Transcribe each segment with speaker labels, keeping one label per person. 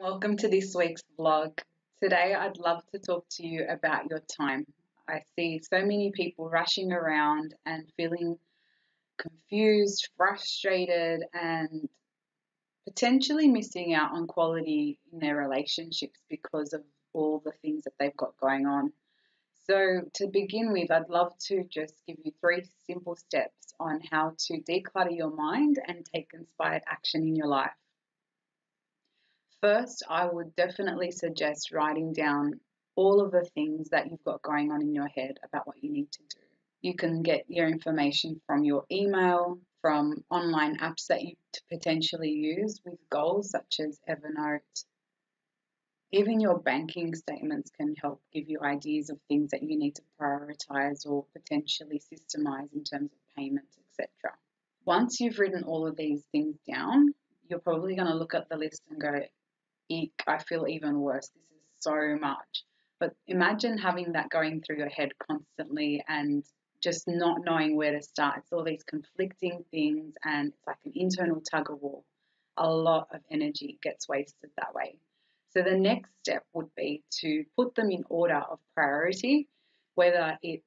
Speaker 1: Welcome to this week's vlog. Today, I'd love to talk to you about your time. I see so many people rushing around and feeling confused, frustrated, and potentially missing out on quality in their relationships because of all the things that they've got going on. So, to begin with, I'd love to just give you 3 simple steps on how to declutter your mind and take inspired action in your life. First, I would definitely suggest writing down all of the things that you've got going on in your head about what you need to do. You can get your information from your email, from online apps that you potentially use with goals such as Evernote. Even your banking statements can help give you ideas of things that you need to prioritize or potentially systemize in terms of payments, etc. Once you've written all of these things down, you're probably going to look at the list and go, eek, I feel even worse. This is so much. But imagine having that going through your head constantly and just not knowing where to start. It's all these conflicting things and it's like an internal tug of war. A lot of energy gets wasted that way. So the next step would be to put them in order of priority, whether it's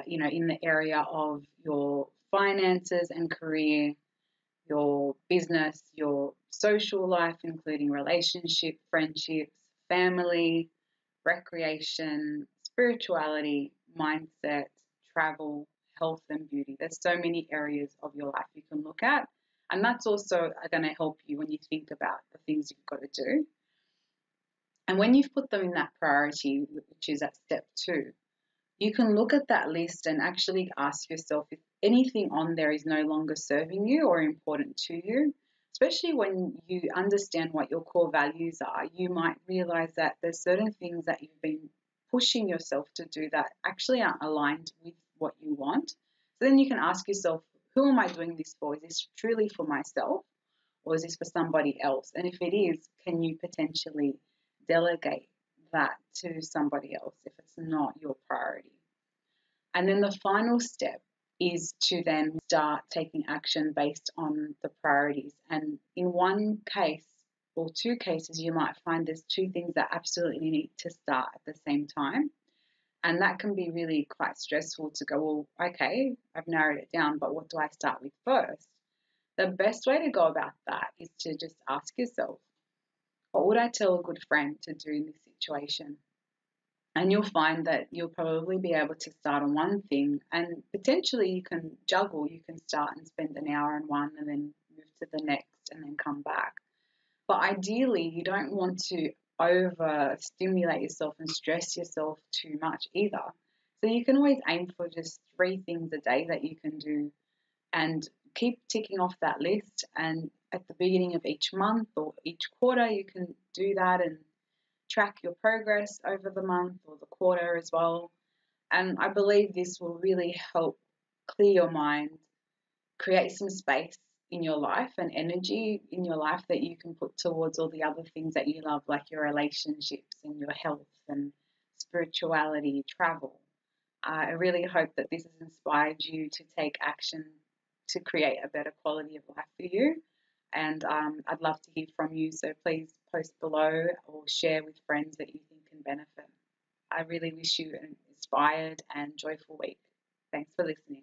Speaker 1: in the area of your finances and career, your business, your social life, including relationship, friendships, family, recreation, spirituality, mindset, travel, health, and beauty. There's so many areas of your life you can look at. And that's also going to help you when you think about the things you've got to do. And when you've put them in that priority, which is at step 2, you can look at that list and actually ask yourself if anything on there is no longer serving you or important to you. Especially when you understand what your core values are, you might realize that there's certain things that you've been pushing yourself to do that actually aren't aligned with what you want. So then you can ask yourself, who am I doing this for? Is this truly for myself or is this for somebody else? And if it is, can you potentially delegate that to somebody else if it's not your priority? And then the final step is to then start taking action based on the priorities. And in one case or 2 cases, you might find there's 2 things that absolutely need to start at the same time. And that can be really quite stressful to go, well, okay, I've narrowed it down, but what do I start with first? The best way to go about that is to just ask yourself, what would I tell a good friend to do in this situation? And you'll find that you'll probably be able to start on one thing and potentially you can juggle. You can start and spend an hour on one and then move to the next and then come back. But ideally, you don't want to overstimulate yourself and stress yourself too much either. So you can always aim for just 3 things a day that you can do and keep ticking off that list. And at the beginning of each month or each quarter, you can do that and track your progress over the month or the quarter as well. And I believe this will really help clear your mind, create some space in your life and energy in your life that you can put towards all the other things that you love, like your relationships and your health and spirituality, travel. I really hope that this has inspired you to take action to create a better quality of life for you. And I'd love to hear from you, so please post below or share with friends that you think can benefit. I really wish you an inspired and joyful week. Thanks for listening.